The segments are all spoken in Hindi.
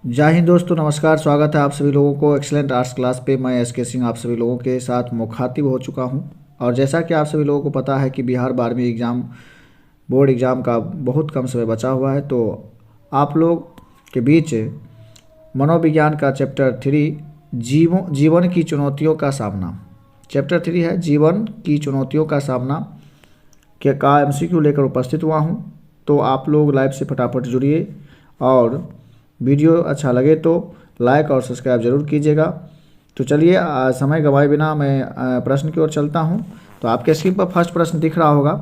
जय हिंद दोस्तों, नमस्कार। स्वागत है आप सभी लोगों को एक्सीलेंट आर्ट्स क्लास पे। मैं एस.के. सिंह आप सभी लोगों के साथ मुखातिब हो चुका हूं। और जैसा कि आप सभी लोगों को पता है कि बिहार 12वीं एग्ज़ाम बोर्ड एग्ज़ाम का बहुत कम समय बचा हुआ है, तो आप लोग के बीच मनोविज्ञान का चैप्टर 3 जीवन की चुनौतियों का सामना, चैप्टर 3 है जीवन की चुनौतियों का सामना के का MCQ लेकर उपस्थित हुआ हूँ। तो आप लोग लाइव से फटाफट जुड़िए और वीडियो अच्छा लगे तो लाइक और सब्सक्राइब जरूर कीजिएगा। तो चलिए समय गंवाए बिना मैं प्रश्न की ओर चलता हूं। तो आपके स्क्रीन पर फर्स्ट प्रश्न दिख रहा होगा।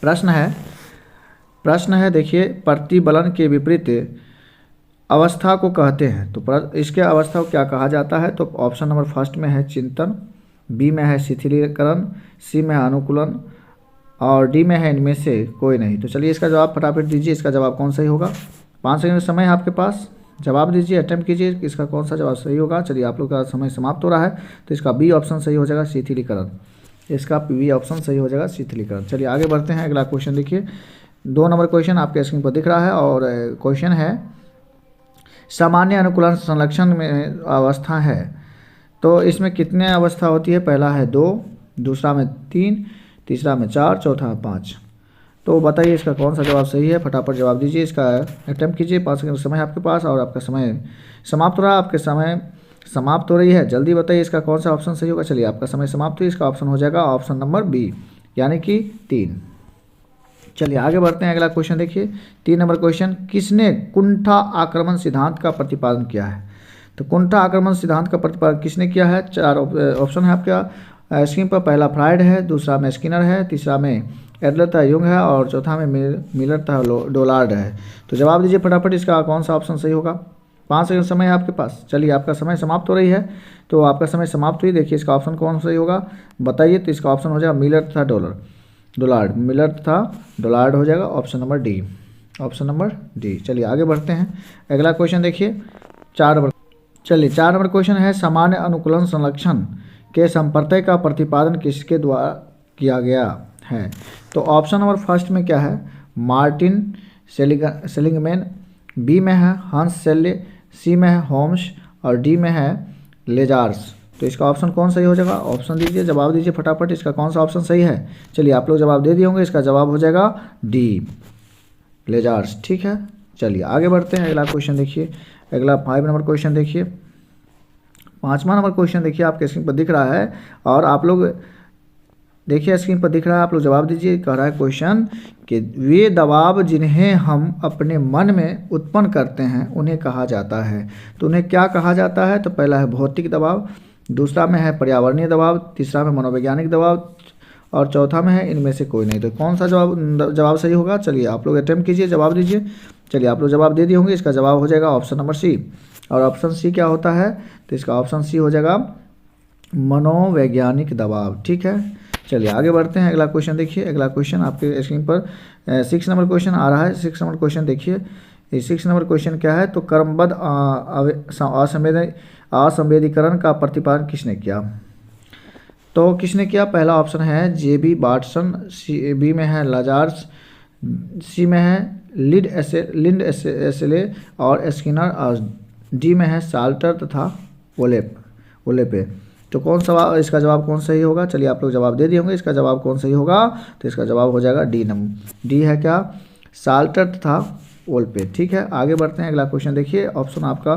प्रश्न है देखिए, प्रतिबलन के विपरीत अवस्था को कहते हैं। तो इसके अवस्था को क्या कहा जाता है? तो ऑप्शन नंबर फर्स्ट में है चिंतन, बी में है शिथिलीकरण, सी में है अनुकूलन और डी में है इनमें से कोई नहीं। तो चलिए इसका जवाब फटाफट दीजिए। इसका जवाब कौन सही होगा? 5 सेकंड समय है आपके पास, जवाब दीजिए, अटेम्प्ट कीजिए कि इसका कौन सा जवाब सही होगा। चलिए आप लोग का समय समाप्त हो रहा है, तो इसका बी ऑप्शन सही हो जाएगा, शिथिलीकरण। इसका बी ऑप्शन सही हो जाएगा, शिथिलीकरण। चलिए आगे बढ़ते हैं। अगला क्वेश्चन देखिए, 2 नंबर क्वेश्चन आपके स्क्रीन पर दिख रहा है और क्वेश्चन है सामान्य अनुकूलन संरक्षण में अवस्था है। तो इसमें कितने अवस्था होती है? पहला है 2, दूसरा में 3, तीसरा में 4, चौथा में 5। तो बताइए इसका कौन सा जवाब सही है? फटाफट जवाब दीजिए, इसका अटेम्प्ट कीजिए। 5 सेकंड समय आपके पास और आपका समय समाप्त हो रहा है। आपके समय समाप्त हो रही है, जल्दी बताइए इसका कौन सा ऑप्शन सही होगा। चलिए आपका समय समाप्त हुई, इसका ऑप्शन हो जाएगा ऑप्शन नंबर बी, यानी कि 3। चलिए आगे बढ़ते हैं। अगला क्वेश्चन देखिए, 3 नंबर क्वेश्चन, किसने कुंठा आक्रमण सिद्धांत का प्रतिपादन किया है? तो कुंठा आक्रमण सिद्धांत का प्रतिपादन किसने किया है? 4 ऑप्शन है आपका स्क्रीन पर। पहला फ्राइड है, दूसरा में स्किनर है, तीसरा में एडलर तथा युंग है और चौथा में मिलर तथा डोलार्ड है। तो जवाब दीजिए फटाफट, इसका कौन सा ऑप्शन सही होगा। 5 सेकंड समय है आपके पास। चलिए आपका समय समाप्त हो रही है, तो आपका समय समाप्त हुई। देखिए इसका ऑप्शन कौन सही होगा बताइए। तो इसका ऑप्शन हो जाएगा मिलर तथा डोलार्ड, मिलर तथा डोलार्ड हो जाएगा option number D, option number D. चलिए आगे बढ़ते हैं। अगला क्वेश्चन देखिए 4 नंबर। चलिए 4 नंबर क्वेश्चन है, सामान्य अनुकूलन संरक्षण के संप्रत्यय का प्रतिपादन किसके द्वारा किया गया है? तो ऑप्शन नंबर फर्स्ट में क्या है? मार्टिन सेलिंगमैन, बी में है हंस सेल्ले, सी में है होम्स और डी में है लेजार्स। तो इसका ऑप्शन कौन सही हो जाएगा? ऑप्शन दीजिए, जवाब दीजिए फटाफट, इसका कौन सा ऑप्शन सही है। चलिए आप लोग जवाब दे दिए होंगे, इसका जवाब हो जाएगा डी, लेजार्स। ठीक है, चलिए आगे बढ़ते हैं। अगला क्वेश्चन देखिए, अगला 5 नंबर क्वेश्चन देखिए। 5वां नंबर क्वेश्चन देखिए आपके स्क्रीन पर दिख रहा है और आप लोग देखिए स्क्रीन पर दिख रहा है, आप लोग जवाब दीजिए। कह रहा है क्वेश्चन कि वे दबाव जिन्हें हम अपने मन में उत्पन्न करते हैं उन्हें कहा जाता है। तो उन्हें क्या कहा जाता है? तो पहला है भौतिक दबाव, दूसरा में है पर्यावरणीय दबाव, तीसरा में मनोवैज्ञानिक दबाव और चौथा में है इनमें से कोई नहीं। तो कौन सा जवाब सही होगा? चलिए आप लोग अटेम्प्ट कीजिए, जवाब दीजिए। चलिए आप लोग जवाब दे दिए होंगे, इसका जवाब हो जाएगा ऑप्शन नंबर सी। और ऑप्शन सी क्या होता है? तो इसका ऑप्शन सी हो जाएगा मनोवैज्ञानिक दबाव। ठीक है, चलिए आगे बढ़ते हैं। अगला क्वेश्चन देखिए, अगला क्वेश्चन आपके स्क्रीन पर 6 नंबर क्वेश्चन आ रहा है। 6 नंबर क्वेश्चन देखिए, 6 नंबर क्वेश्चन क्या है? तो क्रमबद्ध असंवेदीकरण का प्रतिपादन किसने किया? तो किसने किया? पहला ऑप्शन है जेबी बाटसन, बी में है लाजार्स, सी में है लिंड एसेले और स्किनर और डी में है साल्टर तथा ओलेपे। तो कौन सा इसका जवाब कौन सही होगा? चलिए आप लोग जवाब दे दिए होंगे, इसका जवाब कौन सही होगा? तो इसका जवाब हो जाएगा डी नंबर। डी है क्या? साल्टर तथा ओलपे। ठीक है, आगे बढ़ते हैं। अगला क्वेश्चन देखिए, ऑप्शन आपका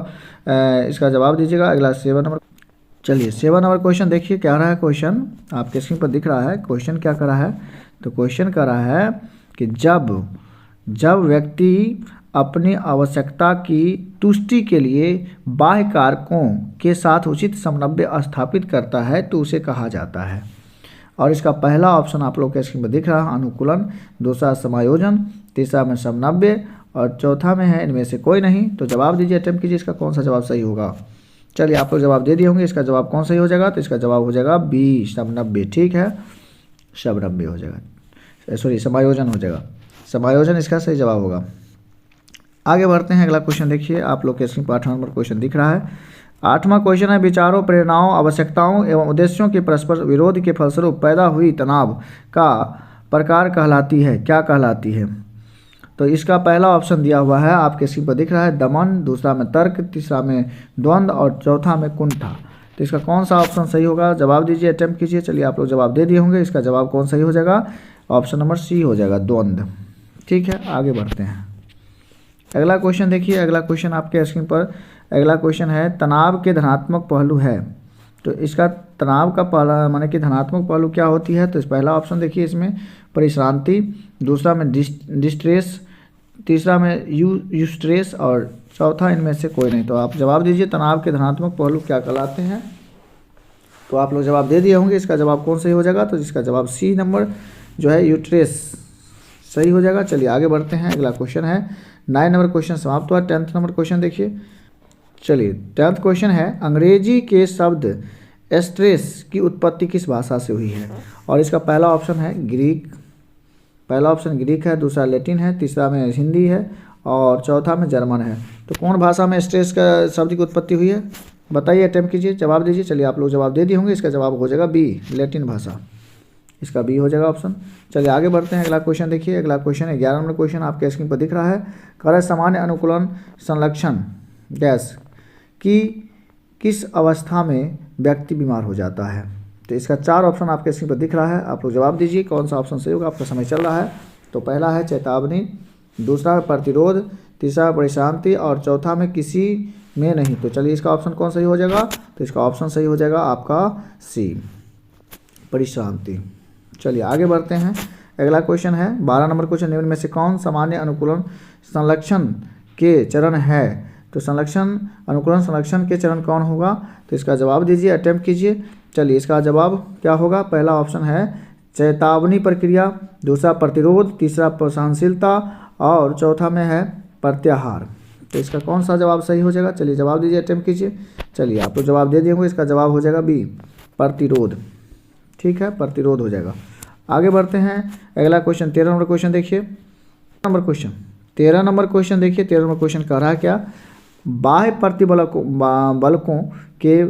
इसका जवाब दीजिएगा। अगला 7 नंबर। चलिए 7 नंबर क्वेश्चन देखिए, क्या रहा है क्वेश्चन आपके स्क्रीन पर दिख रहा है। क्वेश्चन क्या कर रहा है? तो क्वेश्चन कर रहा है कि जब व्यक्ति अपनी आवश्यकता की तुष्टि के लिए बाह्य कारकों के साथ उचित समन्वय स्थापित करता है तो उसे कहा जाता है। और इसका पहला ऑप्शन आप लोग के स्क्रीन पर दिख रहा है अनुकूलन, दूसरा समायोजन, तीसरा में समन्वय और चौथा में है इनमें से कोई नहीं। तो जवाब दीजिए, अटेम्प्ट कीजिए, इसका कौन सा जवाब सही होगा। चलिए आप लोग जवाब दे दिए होंगे, इसका जवाब कौन सही हो जाएगा? तो इसका जवाब हो जाएगा बी, समन्वय। ठीक है, समन्वय हो जाएगा, सॉरी समायोजन हो जाएगा, समायोजन इसका सही जवाब होगा। आगे बढ़ते हैं। अगला क्वेश्चन देखिए, आप लोग के स्क्रीन पर 8वां नंबर क्वेश्चन दिख रहा है। 8वां क्वेश्चन है, विचारों, प्रेरणाओं, आवश्यकताओं एवं उद्देश्यों के परस्पर विरोध के फलस्वरूप पैदा हुई तनाव का प्रकार कहलाती है, क्या कहलाती है? तो इसका पहला ऑप्शन दिया हुआ है आपके स्क्रीन पर दिख रहा है दमन, दूसरा में तर्क, तीसरा में द्वंद्व और चौथा में कुंठा। तो इसका कौन सा ऑप्शन सही होगा, जवाब दीजिए, अटेम्प्ट कीजिए। चलिए आप लोग जवाब दे दिए होंगे, इसका जवाब कौन सही हो जाएगा, ऑप्शन नंबर सी हो जाएगा, द्वंद्व। ठीक है, आगे बढ़ते हैं। अगला क्वेश्चन देखिए, अगला क्वेश्चन आपके स्क्रीन पर अगला क्वेश्चन है तनाव के धनात्मक पहलू है। तो इसका तनाव का पहला माने कि धनात्मक पहलू क्या होती है, तो इस पहला ऑप्शन देखिए इसमें परिश्रांति, दूसरा में डिस्ट्रेस, तीसरा में यूस्ट्रेस और चौथा इनमें से कोई नहीं। तो आप जवाब दीजिए तनाव के धनात्मक पहलू क्या कहलाते हैं। तो आप लोग जवाब दे दिए होंगे, इसका जवाब कौन सही हो जाएगा, तो इसका जवाब सी नंबर जो है यूट्रेस सही हो जाएगा। चलिए आगे बढ़ते हैं, अगला क्वेश्चन है 9 नंबर क्वेश्चन समाप्त हुआ। 10th नंबर क्वेश्चन देखिए। चलिए 10th क्वेश्चन है अंग्रेजी के शब्द स्ट्रेस की उत्पत्ति किस भाषा से हुई है, और इसका पहला ऑप्शन है ग्रीक, पहला ऑप्शन ग्रीक है, दूसरा लैटिन है, तीसरा में हिंदी है और चौथा में जर्मन है। तो कौन भाषा में स्ट्रेस का शब्द की उत्पत्ति हुई है, बताइए, अटेम्प्ट कीजिए, जवाब दीजिए। चलिए आप लोग जवाब दे दिए होंगे, इसका जवाब हो जाएगा बी, लैटिन भाषा, इसका बी हो जाएगा ऑप्शन। चलिए आगे बढ़ते हैं, अगला क्वेश्चन देखिए, अगला क्वेश्चन है 11 नंबर क्वेश्चन आपके स्क्रीन पर दिख रहा है। कह रहा है सामान्य अनुकूलन संलक्षण गैस की किस अवस्था में व्यक्ति बीमार हो जाता है। तो इसका 4 ऑप्शन आपके स्क्रीन पर दिख रहा है, आप लोग जवाब दीजिए कौन सा ऑप्शन सही होगा, आपका समय चल रहा है। तो पहला है चेतावनी, दूसरा है प्रतिरोध, तीसरा परिशांति और चौथा में किसी में नहीं। तो चलिए इसका ऑप्शन कौन सही हो जाएगा, तो इसका ऑप्शन सही हो जाएगा आपका सी, परिशांति। चलिए आगे बढ़ते हैं, अगला क्वेश्चन है 12 नंबर क्वेश्चन, निम्न में से कौन सामान्य अनुकूलन संलक्षण के चरण है। तो संलक्षण अनुकूलन संलक्षण के चरण कौन होगा, तो इसका जवाब दीजिए, अटेम्प्ट कीजिए। चलिए इसका जवाब क्या होगा, पहला ऑप्शन है चेतावनी प्रक्रिया, दूसरा प्रतिरोध, तीसरा सहनशीलता और चौथा में है प्रत्याहार। तो इसका कौन सा जवाब सही हो जाएगा, चलिए जवाब दीजिए, अटेम्प्ट कीजिए। चलिए आप तो जवाब दे दिए होंगे, इसका जवाब हो जाएगा बी, प्रतिरोध। ठीक है, प्रतिरोध हो जाएगा। आगे बढ़ते हैं, अगला क्वेश्चन 13 नंबर क्वेश्चन देखिए, 13 नंबर क्वेश्चन देखिए। 13 नंबर क्वेश्चन कह रहा है क्या, बाह्य बलकों के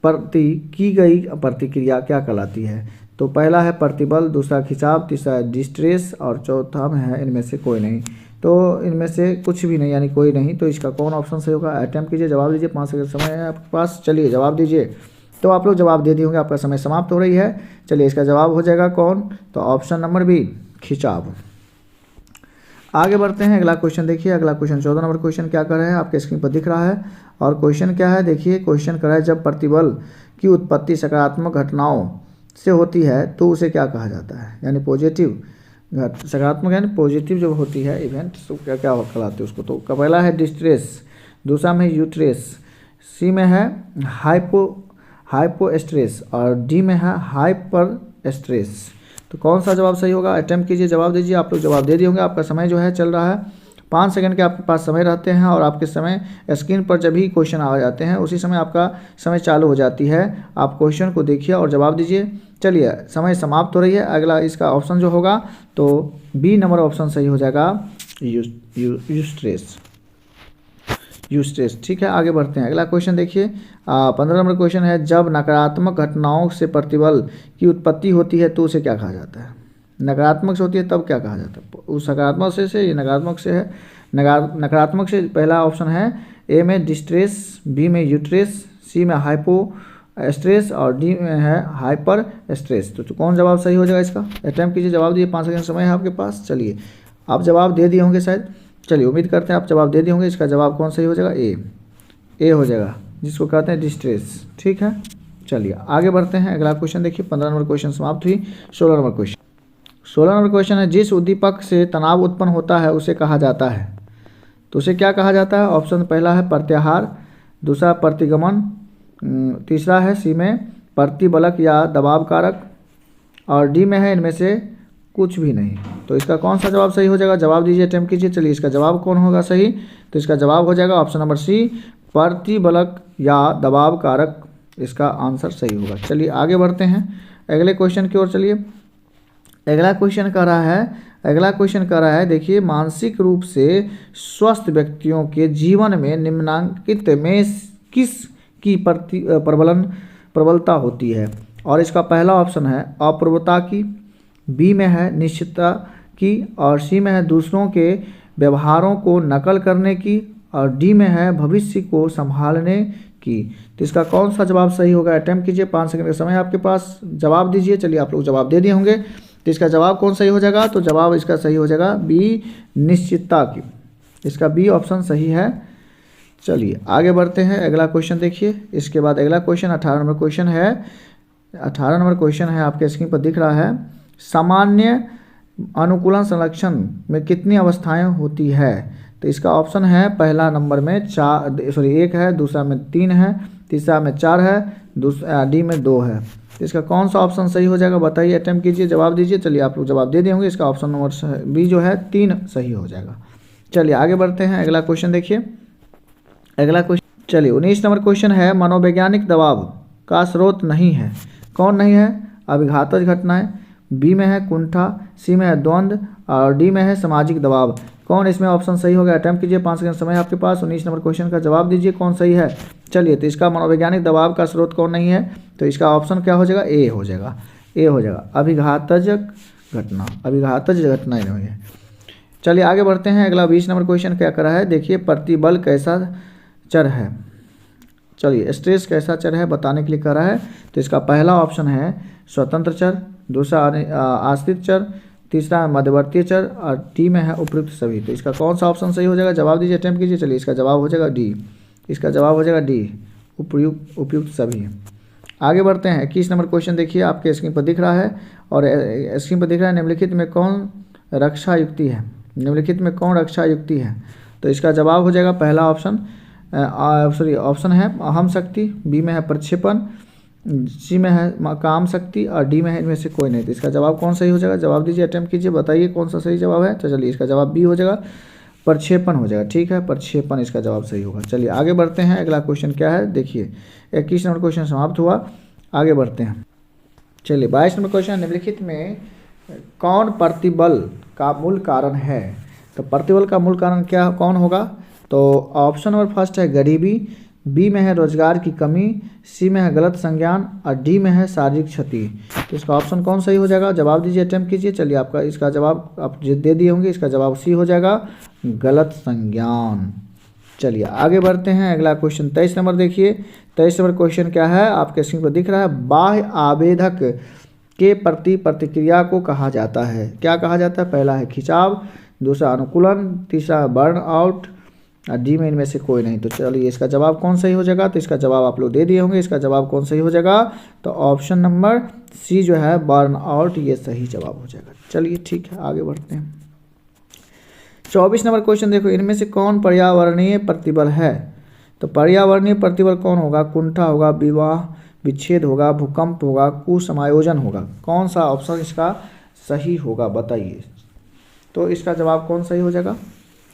प्रति की गई प्रतिक्रिया क्या कहलाती है। तो पहला है प्रतिबल, दूसरा खिंचाव, तीसरा है डिस्ट्रेस और चौथा में है इनमें से कोई नहीं। तो इनमें से कुछ भी नहीं यानी कोई नहीं। तो इसका कौन ऑप्शन सही होगा, अटेम्प्ट कीजिए, जवाब दीजिए, 5 सेकंड समय है आपके पास। चलिए जवाब दीजिए। तो आप लोग जवाब दे दिए होंगे, आपका समय समाप्त हो रही है। चलिए इसका जवाब हो जाएगा कौन, तो ऑप्शन नंबर बी, खिंचाव। आगे बढ़ते हैं, अगला क्वेश्चन देखिए, अगला क्वेश्चन 14 नंबर क्वेश्चन क्या कर रहे हैं, आपके स्क्रीन पर दिख रहा है। और क्वेश्चन क्या है देखिए, क्वेश्चन कर रहा है जब प्रतिबल की उत्पत्ति सकारात्मक घटनाओं से होती है तो उसे क्या कहा जाता है, यानी पॉजिटिव सकारात्मक यानी पॉजिटिव जब होती है इवेंट, तो क्या क्या कहलाते हैं उसको। तो पहला है डिस्ट्रेस, दूसरा में यूट्रेस, सी में है हाइपो स्ट्रेस और डी में है हाइपर स्ट्रेस। तो कौन सा जवाब सही होगा, अटेम्प्ट कीजिए, जवाब दीजिए। आप लोग जवाब दे दिए होंगे, आपका समय जो है चल रहा है, 5 सेकंड के आपके पास समय रहते हैं और आपके समय स्क्रीन पर जब भी क्वेश्चन आ जाते हैं उसी समय आपका समय चालू हो जाती है। आप क्वेश्चन को देखिए और जवाब दीजिए। चलिए समय समाप्त हो रही है। अगला इसका ऑप्शन जो होगा तो बी नंबर ऑप्शन सही हो जाएगा, यूस्ट्रेस। ठीक है, आगे बढ़ते हैं, अगला क्वेश्चन देखिए, 15 नंबर क्वेश्चन है जब नकारात्मक घटनाओं से प्रतिबल की उत्पत्ति होती है तो उसे क्या कहा जाता है। नकारात्मक से होती है तब क्या कहा जाता है, उस सकारात्मक से ये नकारात्मक से है। नकारात्मक से पहला ऑप्शन है ए में डिस्ट्रेस, बी में यूट्रेस, सी में हाइपो स्ट्रेस और डी में है हाइपर स्ट्रेस। तो कौन जवाब सही हो जाएगा इसका, अटेम्प्ट कीजिए, जवाब दिए, 5 सेकंड समय है आपके पास। चलिए आप जवाब दे दिए होंगे शायद, चलिए उम्मीद करते हैं आप जवाब दे दिए होंगे। इसका जवाब कौन सही हो जाएगा, ए हो जाएगा, जिसको कहते हैं डिस्ट्रेस। ठीक है, चलिए आगे बढ़ते हैं, अगला क्वेश्चन देखिए, 15 नंबर क्वेश्चन समाप्त हुई। 16 नंबर क्वेश्चन है जिस उद्दीपक से तनाव उत्पन्न होता है उसे कहा जाता है। तो उसे क्या कहा जाता है, ऑप्शन पहला है प्रत्याहार, दूसरा प्रतिगमन, तीसरा है सी में प्रतिबलक या दबाव कारक और डी में है इनमें से कुछ भी नहीं। तो इसका कौन सा जवाब सही हो जाएगा, जवाब दीजिए, अटेम्प्ट कीजिए। चलिए इसका जवाब कौन होगा सही, तो इसका जवाब हो जाएगा ऑप्शन नंबर सी, प्रतिबलक या दबाव कारक, इसका आंसर सही होगा। चलिए आगे बढ़ते हैं अगले क्वेश्चन की ओर। चलिए अगला क्वेश्चन कह रहा है देखिए, मानसिक रूप से स्वस्थ व्यक्तियों के जीवन में निम्नलिखित में किस की प्रबलता होती है। और इसका पहला ऑप्शन है अप्रवता की, बी में है निश्चितता की और सी में है दूसरों के व्यवहारों को नकल करने की, और डी में है भविष्य को संभालने की। तो इसका कौन सा जवाब सही होगा? अटेम्प्ट कीजिए, 5 सेकंड का समय आपके पास, जवाब दीजिए। चलिए आप लोग जवाब दे दिए होंगे, तो इसका जवाब कौन सही हो जाएगा? तो जवाब इसका सही हो जाएगा बी, निश्चितता की। इसका बी ऑप्शन सही है। चलिए आगे बढ़ते हैं, अगला क्वेश्चन देखिए। इसके बाद अगला क्वेश्चन 18 नंबर क्वेश्चन है। 18 नंबर क्वेश्चन है, आपके स्क्रीन पर दिख रहा है। सामान्य अनुकूलन संरक्षण में कितनी अवस्थाएं होती है? तो इसका ऑप्शन है पहला नंबर में 1 है, दूसरा में 3 है, तीसरा में 4 है, दूसरा डी में 2 है। तो इसका कौन सा ऑप्शन सही हो जाएगा बताइए, अटेम्प्ट कीजिए, जवाब दीजिए। चलिए आप लोग जवाब दे दिए होंगे, इसका ऑप्शन नंबर बी जो है 3 सही हो जाएगा। चलिए आगे बढ़ते हैं, अगला क्वेश्चन देखिए। अगला क्वेश्चन चलिए 19 नंबर क्वेश्चन है। मनोवैज्ञानिक दबाव का स्रोत नहीं है, कौन नहीं है? अभिघातज घटनाएं, बी में है कुंठा, सी में है द्वंद्व, और डी में है सामाजिक दबाव। कौन इसमें ऑप्शन सही होगा? अटेम्प्ट कीजिए, 5 सेकंड समय आपके पास। 19 नंबर क्वेश्चन का जवाब दीजिए, कौन सही है? चलिए, तो इसका मनोवैज्ञानिक दबाव का स्रोत कौन नहीं है? तो इसका ऑप्शन क्या हो जाएगा? ए हो जाएगा, ए हो जाएगा, अभिघातज घटना, अभिघातज घटनाएं नहीं है। चलिए आगे बढ़ते हैं, अगला 20 नंबर क्वेश्चन क्या कर रहा है देखिए। प्रतिबल कैसा चर है? चलिए स्ट्रेस कैसा चर है बताने के लिए कह रहा है। तो इसका पहला ऑप्शन है स्वतंत्र चर, दूसरा आश्रित चर, तीसरा मध्यवर्ती चर, और डी में है उपयुक्त सभी। तो इसका कौन सा ऑप्शन सही हो जाएगा? जवाब दीजिए, अटेम्प्ट कीजिए। चलिए इसका जवाब हो जाएगा डी, इसका जवाब हो जाएगा डी, उपयुक्त सभी। आगे बढ़ते हैं, 21 नंबर क्वेश्चन देखिए, आपके स्क्रीन पर दिख रहा है, और स्क्रीन पर दिख रहा है निम्नलिखित में कौन रक्षा युक्ति है? निम्नलिखित में कौन रक्षा युक्ति है? तो इसका जवाब हो जाएगा पहला ऑप्शन, ऑप्शन है अहम शक्ति, बी में है प्रक्षेपण, सी में है काम शक्ति, और डी में है इनमें से कोई नहीं। तो इसका जवाब कौन सही हो जाएगा? जवाब दीजिए, अटेम्प्ट कीजिए, बताइए कौन सा सही जवाब है। तो चलिए इसका जवाब बी हो जाएगा, प्रक्षेपण हो जाएगा। ठीक है, प्रक्षेपण इसका जवाब सही होगा। चलिए आगे बढ़ते हैं, अगला क्वेश्चन क्या है देखिए। 21 नंबर क्वेश्चन समाप्त हुआ, आगे बढ़ते हैं। चलिए 22 नंबर क्वेश्चन, निम्नलिखित में कौन प्रतिबल का मूल कारण है? तो प्रतिबल का मूल कारण क्या कौन होगा? तो ऑप्शन नंबर फर्स्ट है गरीबी, बी में है रोजगार की कमी, सी में है गलत संज्ञान, और डी में है शारीरिक क्षति। तो इसका ऑप्शन कौन सही हो जाएगा? जवाब दीजिए, अटेम्प्ट कीजिए। चलिए आपका इसका जवाब आप दे दिए होंगे, इसका जवाब सी हो जाएगा, गलत संज्ञान। चलिए आगे बढ़ते हैं, अगला क्वेश्चन 23 नंबर देखिए। 23 नंबर क्वेश्चन क्या है? आपके स्क्रीन पर दिख रहा है। बाह्य आवेदक के प्रति प्रतिक्रिया को कहा जाता है, क्या कहा जाता है? पहला है खिंचाव, दूसरा अनुकूलन, तीसरा बर्न आउट, डी में इनमें से कोई नहीं। तो चलिए इसका जवाब कौन सही हो जाएगा? तो इसका जवाब आप लोग दे दिए होंगे, इसका जवाब कौन सही हो जाएगा? तो ऑप्शन नंबर सी जो है बर्न आउट, ये सही जवाब हो जाएगा। चलिए ठीक है, आगे बढ़ते हैं। 24 नंबर क्वेश्चन देखो, इनमें से कौन पर्यावरणीय प्रतिबल है? तो पर्यावरणीय प्रतिबल कौन होगा? कुंठा होगा, विवाह विच्छेद होगा, भूकंप होगा, कुसमायोजन होगा। कौन सा ऑप्शन इसका सही होगा बताइए। तो इसका जवाब कौन सही हो जाएगा?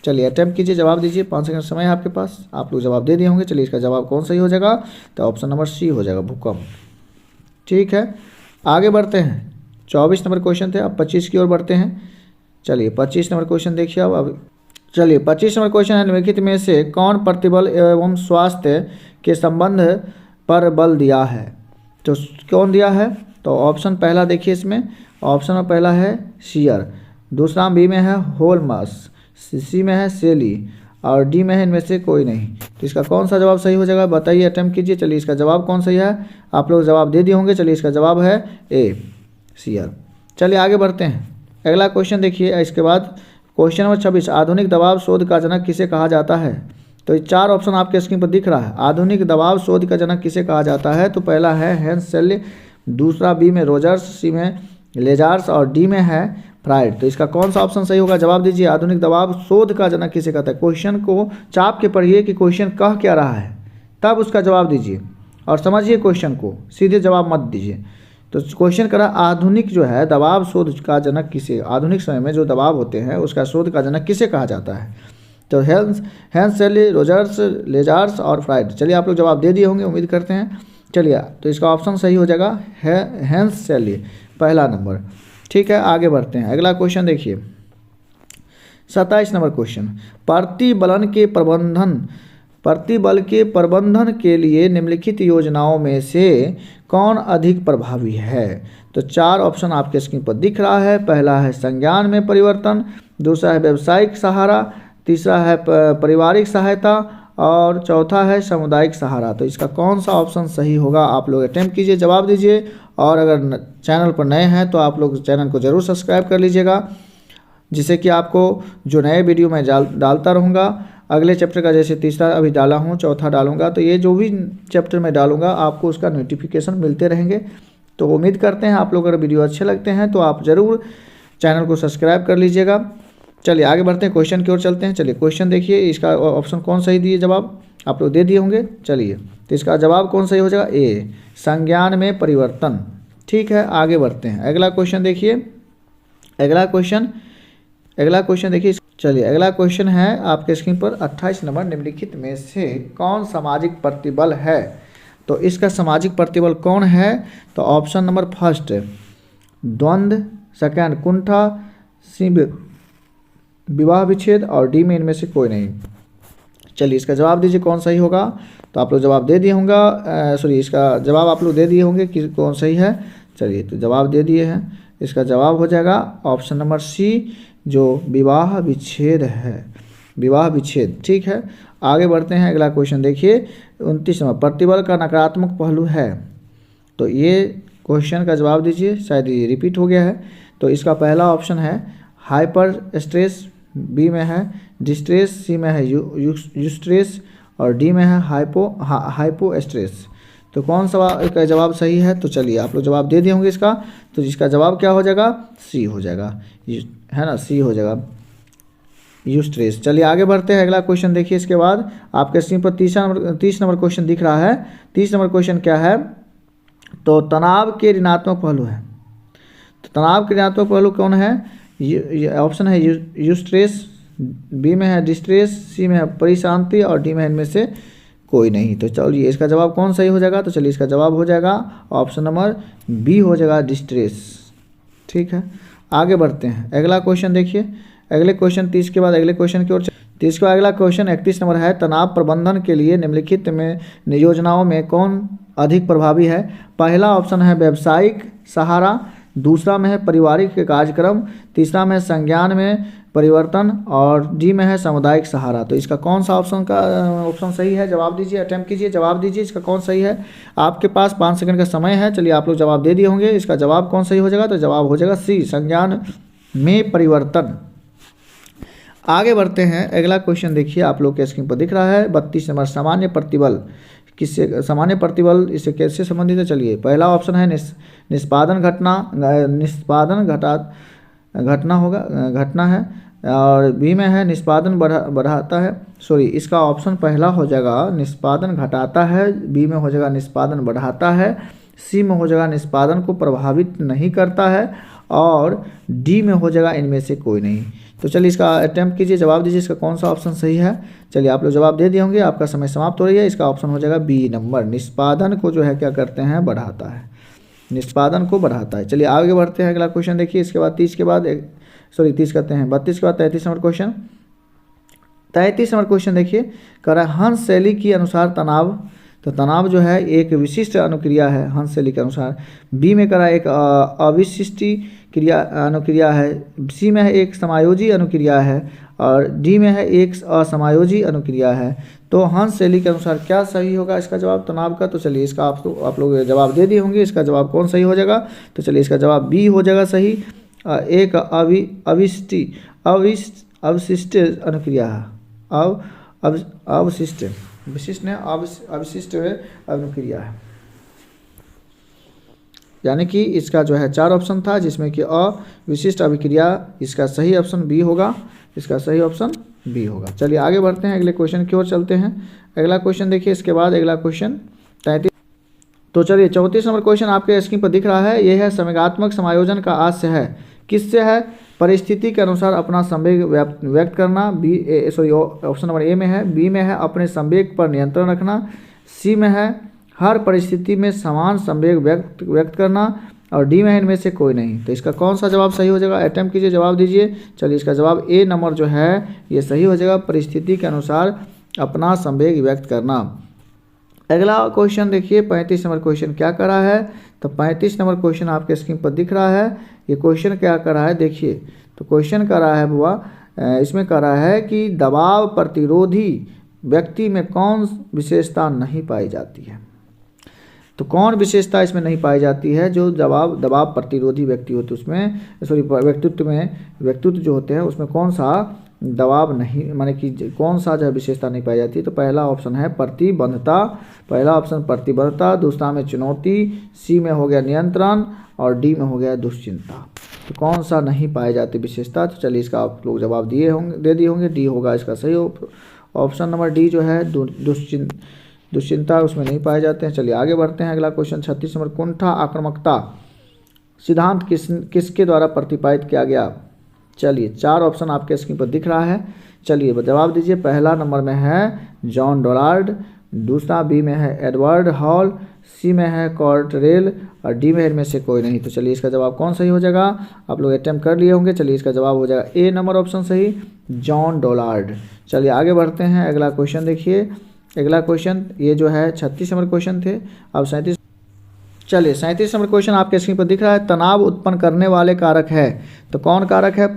चलिए अटेम्प्ट कीजिए, जवाब दीजिए, 5 सेकंड समय है आपके पास, आप लोग जवाब दे दिए होंगे। चलिए इसका जवाब कौन सही हो जाएगा? तो ऑप्शन नंबर सी हो जाएगा, भूकंप। ठीक है, आगे बढ़ते हैं। 24 नंबर क्वेश्चन थे, अब 25 की ओर बढ़ते हैं। चलिए 25 नंबर क्वेश्चन देखिए अब चलिए 25 नंबर क्वेश्चन है, निम्नलिखित में से कौन प्रतिबल एवं स्वास्थ्य के संबंध पर बल दिया है? तो कौन दिया है? तो ऑप्शन पहला देखिए, इसमें ऑप्शन में पहला है शियर, दूसरा बी में है होलमस, सी में है सेली, और डी में है इनमें से कोई नहीं। तो इसका कौन सा जवाब सही हो जाएगा बताइए, अटेम्प्ट कीजिए। चलिए इसका जवाब कौन सही है? आप लोग जवाब दे दिए होंगे। चलिए इसका जवाब है ए, शियर। चलिए आगे बढ़ते हैं, अगला क्वेश्चन देखिए। इसके बाद क्वेश्चन नंबर 26, आधुनिक दबाव शोध का जनक किसे कहा जाता है? तो ये 4 ऑप्शन आपके स्क्रीन पर दिख रहा है। आधुनिक दबाव शोध का जनक किसे कहा जाता है? तो पहला है हेंस सेल्य, दूसरा बी में रोजर्स, सी में लेजार्स, और डी में है फ्राइड। तो इसका कौन सा ऑप्शन सही होगा? जवाब दीजिए, आधुनिक दबाव शोध का जनक किसे कहता है? क्वेश्चन को चाप के पढ़िए कि क्वेश्चन कह क्या रहा है, तब उसका जवाब दीजिए, और समझिए क्वेश्चन को, सीधे जवाब मत दीजिए। तो क्वेश्चन करा आधुनिक जो है दबाव शोध का जनक किसे, आधुनिक समय में जो दबाव होते हैं उसका शोध का जनक किसे कहा जाता है? तो हेंस सेल्य, रोजर्स, लेजार्स और फ्राइड। चलिए आप लोग जवाब दे दिए होंगे, उम्मीद करते हैं। चलिए तो इसका ऑप्शन सही हो जाएगा हेंस सेल्य, पहला नंबर। ठीक है, आगे बढ़ते हैं, अगला क्वेश्चन देखिए। 27 नंबर क्वेश्चन, प्रतिबल के प्रबंधन के लिए निम्नलिखित योजनाओं में से कौन अधिक प्रभावी है? तो 4 ऑप्शन आपके स्क्रीन पर दिख रहा है। पहला है संज्ञान में परिवर्तन, दूसरा है व्यावसायिक सहारा, तीसरा है पारिवारिक सहायता और चौथा है सामुदायिक सहारा। तो इसका कौन सा ऑप्शन सही होगा आप लोग अटेम्प्ट कीजिए, जवाब दीजिए। और अगर चैनल पर नए हैं तो आप लोग चैनल को ज़रूर सब्सक्राइब कर लीजिएगा, जिससे कि आपको जो नए वीडियो मैं डालता रहूँगा, अगले चैप्टर का जैसे तीसरा अभी डाला हूँ, चौथा डालूँगा, तो ये जो भी चैप्टर मैं डालूँगा आपको उसका नोटिफिकेशन मिलते रहेंगे। तो उम्मीद करते हैं आप लोग अगर वीडियो अच्छे लगते हैं तो आप ज़रूर चैनल को सब्सक्राइब कर लीजिएगा। चलिए आगे बढ़ते हैं, क्वेश्चन की ओर चलते हैं। चलिए क्वेश्चन देखिए, इसका ऑप्शन कौन सही दिए, जवाब आप लोग दे दिए होंगे। चलिए तो इसका जवाब कौन सही हो जाएगा, ए, संज्ञान में परिवर्तन। ठीक है, आगे बढ़ते हैं। अगला क्वेश्चन देखिए, अगला क्वेश्चन देखिए। चलिए अगला क्वेश्चन है आपके स्क्रीन पर, 28 नंबर, निम्नलिखित में से कौन सामाजिक प्रतिबल है। तो इसका सामाजिक प्रतिबल कौन है, तो ऑप्शन नंबर फर्स्ट द्वंद्व, सेकंड कुंठा, सी विवाह विच्छेद और डी में इनमें से कोई नहीं। चलिए इसका जवाब दीजिए कौन सही होगा। तो आप लोग जवाब दे दिए होंगे, सॉरी इसका जवाब आप लोग दे दिए होंगे कि कौन सही है। चलिए तो जवाब दे दिए हैं, इसका जवाब हो जाएगा ऑप्शन नंबर सी, जो विवाह विच्छेद है, विवाह विच्छेद। ठीक है, आगे बढ़ते हैं। अगला क्वेश्चन देखिए, 29 नंबर, प्रतिबल का नकारात्मक पहलू है। तो ये क्वेश्चन का जवाब दीजिए, शायद ये रिपीट हो गया है। तो इसका पहला ऑप्शन है हाइपर स्ट्रेस, बी में है डिस्ट्रेस, सी में है यूस्ट्रेस और डी में है हाइपो स्ट्रेस। तो कौन सा का जवाब सही है, तो चलिए आप लोग जवाब दे दिए होंगे इसका। तो इसका जवाब क्या हो जाएगा, सी हो जाएगा, है ना, सी हो जाएगा, यूस्ट्रेस। चलिए आगे बढ़ते हैं। अगला क्वेश्चन देखिए, इसके बाद आपके स्क्रीन पर 30 नंबर क्वेश्चन दिख रहा है। 30 नंबर क्वेश्चन क्या है, तो तनाव के ऋणात्मक पहलू है। तो तनाव के ऋणात्मक पहलू कौन है, ऑप्शन है यूस्ट्रेस, बी में है डिस्ट्रेस, सी में है परिशांति और डी में है इनमें से कोई नहीं। तो चलिए इसका जवाब कौन सही हो जाएगा, तो चलिए इसका जवाब हो जाएगा ऑप्शन नंबर बी हो जाएगा, डिस्ट्रेस। ठीक है, आगे बढ़ते हैं। अगला क्वेश्चन देखिए, अगले क्वेश्चन 30 के बाद अगले क्वेश्चन की ओर 30 का अगला क्वेश्चन 31 नंबर है, तनाव प्रबंधन के लिए निम्नलिखित में योजनाओं में कौन अधिक प्रभावी है। पहला ऑप्शन है व्यावसायिक सहारा, दूसरा में है पारिवारिक कार्यक्रम, तीसरा में संज्ञान में परिवर्तन और डी में है सामुदायिक सहारा। तो इसका कौन सा ऑप्शन सही है, जवाब दीजिए, अटेम्प्ट कीजिए, जवाब दीजिए इसका कौन सही है। आपके पास 5 सेकंड का समय है। चलिए आप लोग जवाब दे दिए होंगे, इसका जवाब कौन सही हो जाएगा, तो जवाब हो जाएगा सी, संज्ञान में परिवर्तन। आगे बढ़ते हैं। अगला क्वेश्चन देखिए, आप लोग के स्क्रीन पर दिख रहा है, 32 नंबर, सामान्य प्रतिबल किससे, सामान्य प्रतिबल इससे कैसे संबंधित है। चलिए पहला ऑप्शन है निष्पादन घटना है और बी में है निष्पादन बढ़ाता है, सॉरी इसका ऑप्शन पहला हो जाएगा निष्पादन घटाता है, बी में हो जाएगा निष्पादन बढ़ाता है, सी में हो जाएगा निष्पादन को प्रभावित नहीं करता है और डी में हो जाएगा इनमें से कोई नहीं। तो चलिए इसका अटेम्प्ट कीजिए, जवाब दीजिए इसका कौन सा ऑप्शन सही है। चलिए आप लोग जवाब दे दिए होंगे, आपका समय समाप्त हो रही है। इसका ऑप्शन हो जाएगा बी नंबर, निष्पादन को जो है क्या करते हैं, बढ़ाता है, निष्पादन को बढ़ाता है। चलिए आगे बढ़ते हैं। अगला क्वेश्चन देखिए, इसके बाद 30 के बाद 30 करते हैं, 32 के बाद 33 नंबर क्वेश्चन। 33 नंबर क्वेश्चन देखिए, कह रहा है हंस शैली के अनुसार तनाव। तो तनाव जो है एक विशिष्ट अनुक्रिया है हंस शैली के अनुसार। बी में कह रहा है एक अविशिष्टि क्रिया अनुक्रिया है, सी में है एक समायोजी अनुक्रिया है और डी में है एक असमायोजी अनुक्रिया है। तो हंस शैली के अनुसार क्या सही होगा इसका जवाब तनाव का। तो चलिए इसका आप लोग जवाब दे दिए होंगे, इसका जवाब कौन सही हो जाएगा। तो चलिए इसका जवाब बी हो जाएगा सही, एक अवशिष्ट अनुक्रिया है, अवशिष्ट विशिष्ट ने अवशिष्ट अनुक्रिया है। यानी कि इसका जो है 4 ऑप्शन था, जिसमें कि अविशिष्ट अभिक्रिया, इसका सही ऑप्शन बी होगा, इसका सही ऑप्शन बी होगा। चलिए आगे बढ़ते हैं, अगले क्वेश्चन की ओर चलते हैं। अगला क्वेश्चन देखिए, इसके बाद अगला क्वेश्चन 33। तो चलिए 34 नंबर क्वेश्चन आपके स्क्रीन पर दिख रहा है, यह है संवेगात्मक समायोजन का आशय है, किससे है, परिस्थिति के अनुसार अपना संवेग व्यक्त करना, ऑप्शन नंबर ए में है, बी में है अपने संवेग पर नियंत्रण रखना, सी में है हर परिस्थिति में समान संवेग व्यक्त करना और डी में है इनमें से कोई नहीं। तो इसका कौन सा जवाब सही हो जाएगा, अटेम्प्ट कीजिए, जवाब दीजिए। चलिए इसका जवाब ए नंबर जो है ये सही हो जाएगा, परिस्थिति के अनुसार अपना संवेग व्यक्त करना। अगला क्वेश्चन देखिए, 35 नंबर क्वेश्चन क्या कर रहा है। तो 35 नंबर क्वेश्चन आपके स्क्रीन पर दिख रहा है, ये क्वेश्चन क्या कर रहा है देखिए। तो क्वेश्चन कर रहा है बुआ, इसमें कह रहा है कि दबाव प्रतिरोधी व्यक्ति में कौन विशेषता नहीं पाई जाती है। तो कौन विशेषता इसमें नहीं पाई जाती है? जो दबाव प्रतिरोधी व्यक्ति होते उसमें, सॉरी व्यक्तित्व जो होते हैं उसमें कौन सा दबाव नहीं, माने कि कौन सा जो विशेषता नहीं पाई जाती है? तो पहला ऑप्शन है प्रतिबद्धता, पहला ऑप्शन प्रतिबद्धता, दूसरा में चुनौती, सी में हो गया नियंत्रण और डी में हो गया दुश्चिंता। तो कौन सा नहीं पाए जाती विशेषता? तो चलिए इसका आप लोग जवाब दे दिए होंगे, डी होगा इसका सही ऑप्शन नंबर डी जो है दुश्चिंता, उसमें नहीं पाए जाते हैं। चलिए आगे बढ़ते हैं, अगला क्वेश्चन 36 नंबर, कुंठा आक्रामकता सिद्धांत किसके द्वारा प्रतिपादित किया गया? चलिए 4 ऑप्शन आपके स्क्रीन पर दिख रहा है, चलिए जवाब दीजिए। पहला नंबर में है जॉन डॉलार्ड, दूसरा बी में है एडवर्ड हॉल, सी में है कॉर्टरेल और डी में इनमें से कोई नहीं। तो चलिए इसका जवाब कौन सही हो जाएगा? आप लोग अटेम्प्ट कर लिए होंगे। चलिए इसका जवाब हो जाएगा ए नंबर ऑप्शन सही, जॉन डॉलार्ड। चलिए आगे बढ़ते हैं, अगला क्वेश्चन देखिए। अगला क्वेश्चन ये जो है 36 नंबर क्वेश्चन थे, अब 37। चलिए 37 नंबर क्वेश्चन आपके स्क्रीन पर दिख रहा है, तनाव उत्पन्न करने वाले कारक है। तो कौन कारक है?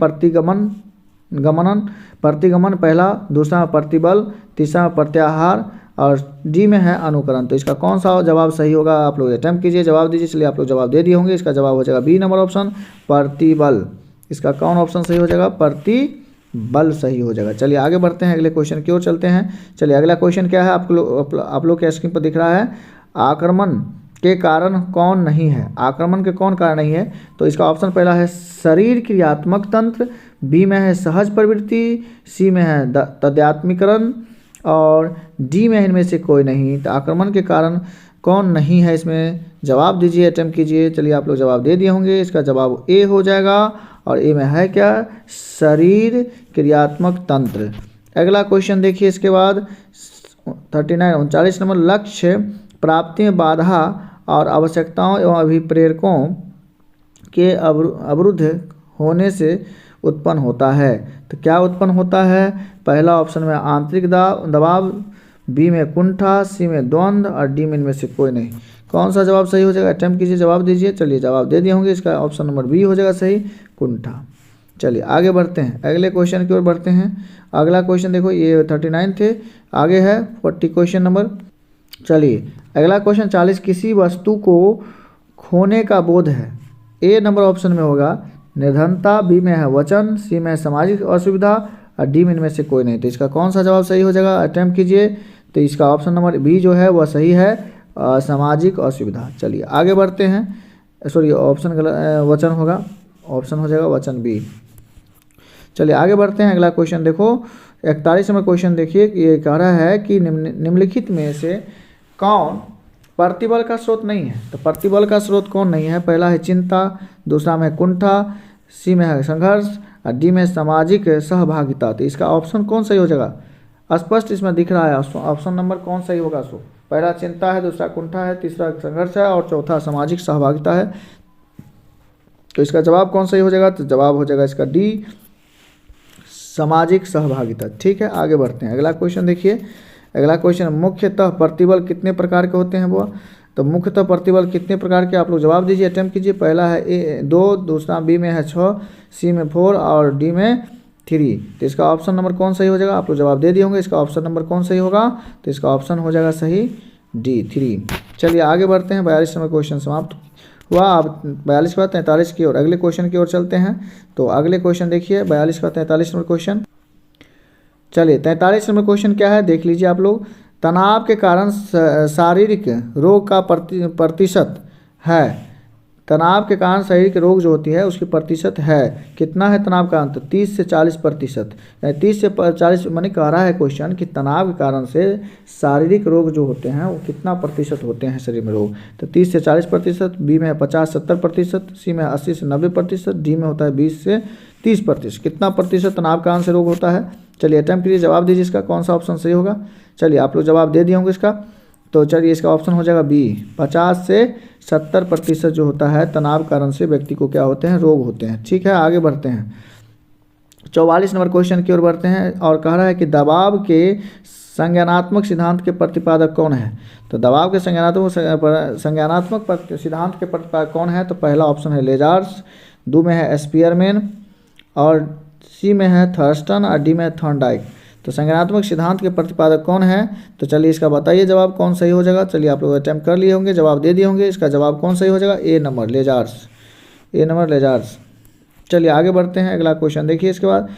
प्रतिगमन पहला, दूसरा प्रतिबल, तीसरा प्रत्याहार और डी में है अनुकरण। तो इसका कौन सा जवाब सही होगा? आप लोग अटेम्प्ट कीजिए, जवाब दीजिए। चलिए आप लोग जवाब दे दिए होंगे, इसका जवाब हो जाएगा बी नंबर ऑप्शन प्रतिबल। इसका कौन ऑप्शन सही हो जाएगा? प्रतिबल सही हो जाएगा। चलिए आगे बढ़ते हैं, अगले क्वेश्चन की ओर चलते हैं। चलिए अगला क्वेश्चन क्या है? आप लोग के स्क्रीन पर दिख रहा है, आक्रमण के कारण कौन नहीं है? आक्रमण के कौन कारण नहीं है? तो इसका ऑप्शन पहला है शरीर क्रियात्मक तंत्र, बी में है सहज प्रवृत्ति, सी में है तद्यात्मीकरण और डी में इनमें से कोई नहीं। तो आक्रमण के कारण कौन नहीं है इसमें? जवाब दीजिए, अटेम्प्ट कीजिए। चलिए आप लोग जवाब दे दिए होंगे, इसका जवाब ए हो जाएगा और ए में है क्या? शरीर क्रियात्मक तंत्र। अगला क्वेश्चन देखिए इसके बाद 39 नंबर, लक्ष्य प्राप्ति में बाधा और आवश्यकताओं एवं अभिप्रेरकों के अवरुद्ध होने से उत्पन्न होता है। तो क्या उत्पन्न होता है? पहला ऑप्शन में आंतरिक दबाव, बी में कुंठा, सी में द्वंद्व और डी में इनमें से कोई नहीं। कौन सा जवाब सही हो जाएगा? अटेम्प्ट कीजिए, जवाब दीजिए। चलिए जवाब दे दिए होंगे, इसका ऑप्शन नंबर बी हो जाएगा सही, कुंठा। चलिए आगे बढ़ते हैं, अगले क्वेश्चन की ओर बढ़ते हैं। अगला क्वेश्चन देखो, ये 39 थे, आगे है 40 क्वेश्चन नंबर। चलिए अगला क्वेश्चन 40, किसी वस्तु को खोने का बोध है। ए नंबर ऑप्शन में होगा निर्धनता, बी में है वचन, सी में है सामाजिक असुविधा और डी में इनमें से कोई नहीं। तो इसका कौन सा जवाब सही हो जाएगा? अटेम्प्ट कीजिए। तो इसका ऑप्शन नंबर बी जो है वह सही है, सामाजिक असुविधा। चलिए आगे बढ़ते हैं, सॉरी ऑप्शन वचन होगा, ऑप्शन हो जाएगा वचन बी। चलिए आगे बढ़ते हैं, अगला क्वेश्चन देखो 41 नंबर क्वेश्चन देखिए, ये कह रहा है कि निम्नलिखित में से कौन प्रतिबल का स्रोत नहीं है? तो प्रतिबल का स्रोत कौन नहीं है? पहला है चिंता, दूसरा में कुंठा, सी में है संघर्ष और डी में सामाजिक सहभागिता। तो इसका ऑप्शन कौन सही हो जाएगा? स्पष्ट इसमें दिख रहा है, ऑप्शन नंबर कौन सही होगा? सो पहला चिंता है, दूसरा कुंठा है, तीसरा संघर्ष है और चौथा सामाजिक सहभागिता है। तो इसका जवाब कौन सही हो जाएगा? तो जवाब हो जाएगा इसका डी, सामाजिक सहभागिता। ठीक है, आगे बढ़ते हैं, अगला क्वेश्चन देखिए। अगला क्वेश्चन, मुख्यतः प्रतिबल कितने प्रकार के होते हैं वो? तो मुख्यतः प्रतिबल कितने प्रकार के? आप लोग जवाब दीजिए, अटेम्प्ट कीजिए। पहला है ए 2, दूसरा बी में है 6, सी में 4 और डी में 3। तो इसका ऑप्शन नंबर कौन सही हो जाएगा? आप लोग जवाब दे दिए होंगे, इसका ऑप्शन नंबर कौन सही होगा? तो इसका ऑप्शन हो जाएगा सही डी 3। चलिए आगे बढ़ते हैं, 42 नंबर क्वेश्चन समाप्त हुआ। अब 42 के बाद 43 की ओर, अगले क्वेश्चन की ओर चलते हैं। तो अगले क्वेश्चन देखिए 42 का 43 नंबर क्वेश्चन। चलिए 43 नंबर क्वेश्चन क्या है देख लीजिए आप लोग। तनाव के कारण शारीरिक रोग का प्रतिशत है, तनाव के कारण शारीरिक रोग जो होती है उसकी प्रतिशत है कितना है? तनाव का अंतर 30 से 40%। 30 से 40 माने कह रहा है क्वेश्चन कि तनाव के कारण से शारीरिक रोग जो होते हैं वो कितना प्रतिशत होते हैं शरीर में रोग? तो 30 से 40%, बी में है 50-70%, सी में 80 से 90%, डी में होता है 20 से 30%। कितना प्रतिशत तनाव के कारण से रोग होता है? चलिए अटेम्प्ट कीजिए, जवाब दीजिए, इसका कौन सा ऑप्शन सही होगा? चलिए आप लोग जवाब दे दिए होंगे इसका। तो चलिए इसका ऑप्शन हो जाएगा बी, 50 से 70% जो होता है तनाव कारण से व्यक्ति को क्या होते हैं? रोग होते हैं। ठीक है, आगे बढ़ते हैं, 44 नंबर क्वेश्चन की ओर बढ़ते हैं और कह रहा है कि दबाव के संज्ञानात्मक सिद्धांत के प्रतिपादक कौन है? तो दबाव के संज्ञानात्मक सिद्धांत के प्रतिपादक कौन है? तो पहला ऑप्शन है लेजार्स, दो में है स्पीयरमैन और सी में है थर्स्टन और डी में है थॉर्नडाइक। तो संज्ञानात्मक सिद्धांत के प्रतिपादक कौन है? तो चलिए इसका बताइए जवाब कौन सही हो जाएगा। चलिए आप लोग अटैम्प्ट कर लिए होंगे, जवाब दे दिए होंगे, इसका जवाब कौन सही हो जाएगा? ए नंबर लेजार्स, ए नंबर लेजार्स। चलिए आगे बढ़ते हैं, अगला क्वेश्चन देखिए इसके बाद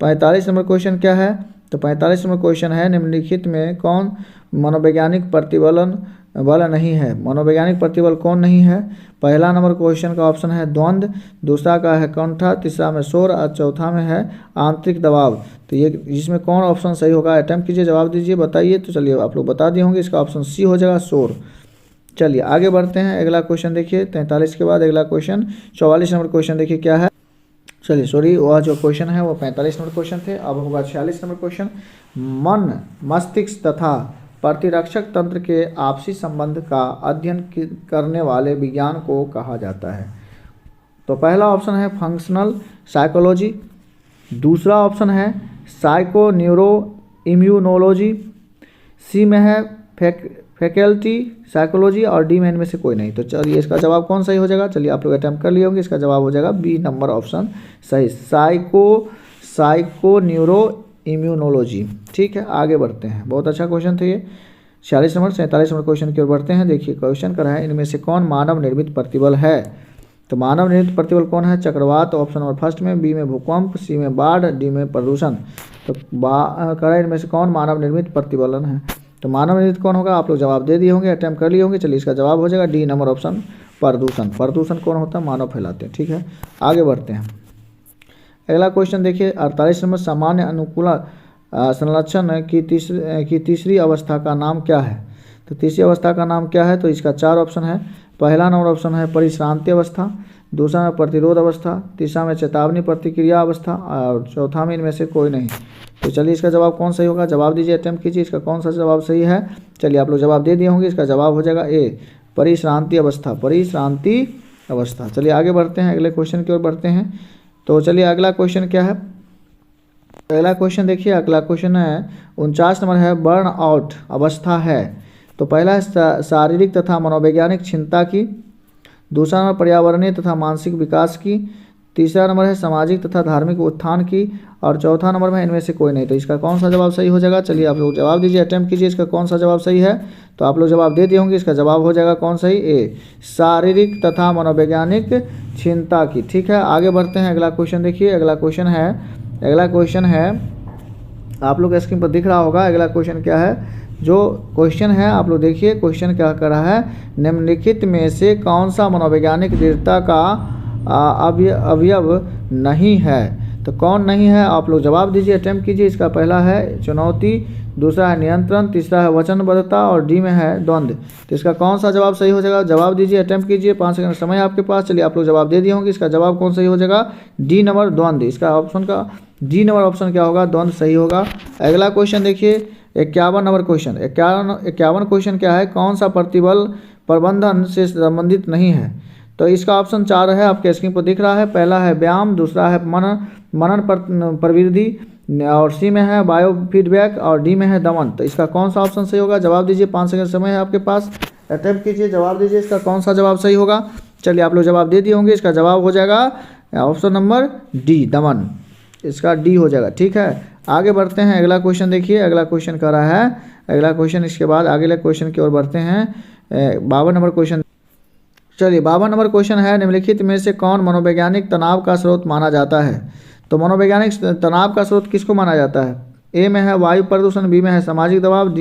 45 नंबर क्वेश्चन क्या है? तो 45 नंबर क्वेश्चन है निम्नलिखित में कौन मनोवैज्ञानिक प्रतिबलन वाला नहीं है? मनोवैज्ञानिक प्रतिबल कौन नहीं है? पहला नंबर क्वेश्चन का ऑप्शन है द्वंद्व, दूसरा का है कंठा, तीसरा में शोर और चौथा में है आंतरिक दबाव। तो ये इसमें कौन ऑप्शन सही होगा? अटैम्प्ट कीजिए, जवाब दीजिए, बताइए। तो चलिए आप लोग बता दिए होंगे, इसका ऑप्शन सी हो जाएगा शोर। चलिए आगे बढ़ते हैं, अगला क्वेश्चन देखिए 43 के बाद अगला क्वेश्चन 44 नंबर क्वेश्चन देखिए क्या है। चलिए सॉरी, वह जो क्वेश्चन है वो 45 नंबर क्वेश्चन थे, अब होगा 46 नंबर क्वेश्चन। मन, मस्तिष्क तथा प्रतिरक्षक तंत्र के आपसी संबंध का अध्ययन करने वाले विज्ञान को कहा जाता है? तो पहला ऑप्शन है फंक्शनल साइकोलॉजी, दूसरा ऑप्शन है साइको न्यूरो इम्यूनोलॉजी, सी में है फैकल्टी साइकोलॉजी और डी में इनमें से कोई नहीं। तो चलिए इसका जवाब कौन सही हो जाएगा? चलिए आप लोग अटैम्प्ट कर लिए होंगे, इसका जवाब हो जाएगा बी नंबर ऑप्शन सही, साइको न्यूरो इम्यूनोलॉजी। ठीक है, आगे बढ़ते हैं, बहुत अच्छा क्वेश्चन था ये। 46 नंबर 47 नंबर क्वेश्चन की ओर बढ़ते हैं। देखिए क्वेश्चन कर रहा है इनमें से कौन मानव निर्मित प्रतिबल है? तो मानव निर्मित प्रतिबल कौन है? चक्रवात ऑप्शन नंबर फर्स्ट में, बी में भूकंप, सी में बाढ़, डी में प्रदूषण। तो कर रहा है इनमें से कौन मानव निर्मित प्रतिबलन है? तो मानव निर्मित कौन होगा? आप लोग जवाब दे दिए होंगे, अटैम्प्ट कर लिए होंगे। चलिए इसका जवाब हो जाएगा डी नंबर ऑप्शन प्रदूषण। प्रदूषण कौन होता है? मानव फैलाते हैं। ठीक है, आगे बढ़ते हैं, अगला क्वेश्चन देखिए 48 नंबर सामान्य अनुकूल संरक्षण की तीसरी अवस्था का नाम क्या है? तो तीसरी अवस्था का नाम क्या है? तो इसका 4 ऑप्शन है। पहला नंबर ऑप्शन है परिश्रांति अवस्था, दूसरा में प्रतिरोध अवस्था, तीसरा में चेतावनी प्रतिक्रिया अवस्था और चौथा में इनमें से कोई नहीं। तो चलिए इसका जवाब कौन सही होगा? जवाब दीजिए, अटैम्प्ट कीजिए, इसका कौन सा जवाब सही है। चलिए आप लोग जवाब दे दिए होंगे, इसका जवाब हो जाएगा ए परिश्रांति अवस्था, परिश्रांति अवस्था। चलिए आगे बढ़ते हैं, अगले क्वेश्चन की ओर बढ़ते हैं। तो चलिए अगला क्वेश्चन क्या है? अगला क्वेश्चन देखिए, अगला क्वेश्चन है 49 नंबर है बर्न आउट अवस्था है। तो पहला है शारीरिक तथा मनोवैज्ञानिक क्षमता की, दूसरा नंबर पर्यावरणीय तथा मानसिक विकास की, तीसरा नंबर है सामाजिक तथा धार्मिक उत्थान की और चौथा नंबर में इनमें से कोई नहीं। तो इसका कौन सा जवाब सही हो जाएगा? चलिए आप लोग जवाब दीजिए, अटैम्प्ट कीजिए, इसका कौन सा जवाब सही है। तो आप लोग जवाब दे दिए होंगे, इसका जवाब हो जाएगा कौन सही? ए शारीरिक तथा मनोवैज्ञानिक क्षमता की। ठीक है, आगे बढ़ते हैं, अगला क्वेश्चन देखिए, अगला क्वेश्चन है आप लोग स्क्रीन पर दिख रहा होगा। अगला क्वेश्चन क्या है? जो क्वेश्चन है आप लोग देखिए, क्वेश्चन क्या कर रहा है? निम्नलिखित में से कौन सा मनोवैज्ञानिक दृढ़ता का अवयव नहीं है? तो कौन नहीं है? आप लोग जवाब दीजिए, अटेम्प्ट कीजिए। इसका पहला है चुनौती, दूसरा है नियंत्रण, तीसरा है वचनबद्धता और डी में है द्वंद्व। तो इसका कौन सा जवाब सही हो जाएगा? जवाब दीजिए, अटेम्प्ट कीजिए, 5 सेकंड समय आपके पास। चलिए आप लोग जवाब दे दिए होंगे, इसका जवाब कौन सही हो जाएगा? डी नंबर द्वंद्व। इसका ऑप्शन का डी नंबर ऑप्शन क्या होगा? द्वंद्व सही होगा। अगला क्वेश्चन देखिए 51 नंबर क्वेश्चन। 51 क्वेश्चन क्या है? कौन सा प्रतिबल प्रबंधन से संबंधित नहीं है? तो इसका ऑप्शन 4 है, आपके स्क्रीन पर दिख रहा है। पहला है व्यायाम, दूसरा है मनन प्रवृत्ति और सी में है बायो फीडबैक और डी में है दमन। तो इसका कौन सा ऑप्शन सही होगा? जवाब दीजिए, 5 सेकंड समय है आपके पास, अटेम्प्ट कीजिए, जवाब दीजिए, इसका कौन सा जवाब सही होगा। चलिए आप लोग जवाब दे दिए होंगे, इसका जवाब हो जाएगा ऑप्शन नंबर डी दमन, इसका डी हो जाएगा। ठीक है, आगे बढ़ते हैं, अगला क्वेश्चन देखिए, अगला क्वेश्चन कर रहा है अगला क्वेश्चन। इसके बाद अगले क्वेश्चन की ओर बढ़ते हैं, 52 नंबर क्वेश्चन। चलिए 52 नंबर क्वेश्चन है निम्नलिखित में से कौन मनोवैज्ञानिक तनाव का स्रोत माना जाता है? तो मनोवैज्ञानिक तनाव का स्रोत किसको माना जाता है? ए में है वायु प्रदूषण, बी में है सामाजिक दबाव,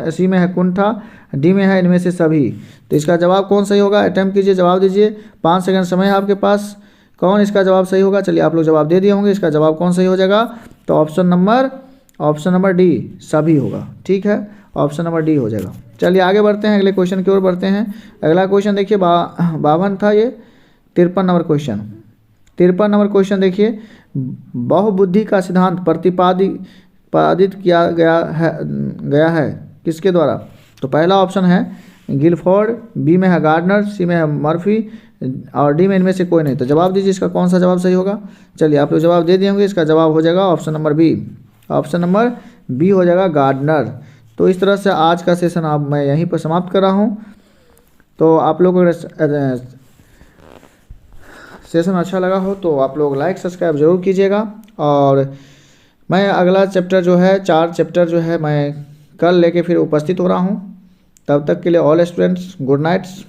सी में है कुंठा, डी में है इनमें से सभी। तो इसका जवाब कौन सही होगा? अटेम्प्ट कीजिए, जवाब दीजिए, 5 सेकंड समय है आपके पास। कौन इसका जवाब सही होगा? चलिए आप लोग जवाब दे दिए होंगे, इसका जवाब कौन सही हो जाएगा? तो ऑप्शन नंबर डी सभी होगा। ठीक है, ऑप्शन नंबर डी हो जाएगा। चलिए आगे बढ़ते हैं, अगले क्वेश्चन की ओर बढ़ते हैं। अगला क्वेश्चन देखिए 52 था ये, 53 नंबर क्वेश्चन। 53 नंबर क्वेश्चन देखिए, बहुबुद्धि का सिद्धांत प्रतिपादित किया गया है किसके द्वारा? तो पहला ऑप्शन है गिलफोर्ड, बी में है गार्डनर, सी में है मर्फी और डी में इनमें से कोई नहीं। तो जवाब दीजिए, इसका कौन सा जवाब सही होगा? चलिए आप लोग जवाब दे दिए होंगे, इसका जवाब हो जाएगा option number B, option number B हो जाएगा गार्डनर। तो इस तरह से आज का सेशन अब मैं यहीं पर समाप्त कर रहा हूँ। तो आप लोग सेशन अच्छा लगा हो तो आप लोग लाइक सब्सक्राइब ज़रूर कीजिएगा। और मैं अगला चैप्टर जो है 4 चैप्टर जो है मैं कल लेके फिर उपस्थित हो रहा हूँ। तब तक के लिए ऑल स्टूडेंट्स गुड नाइट्स।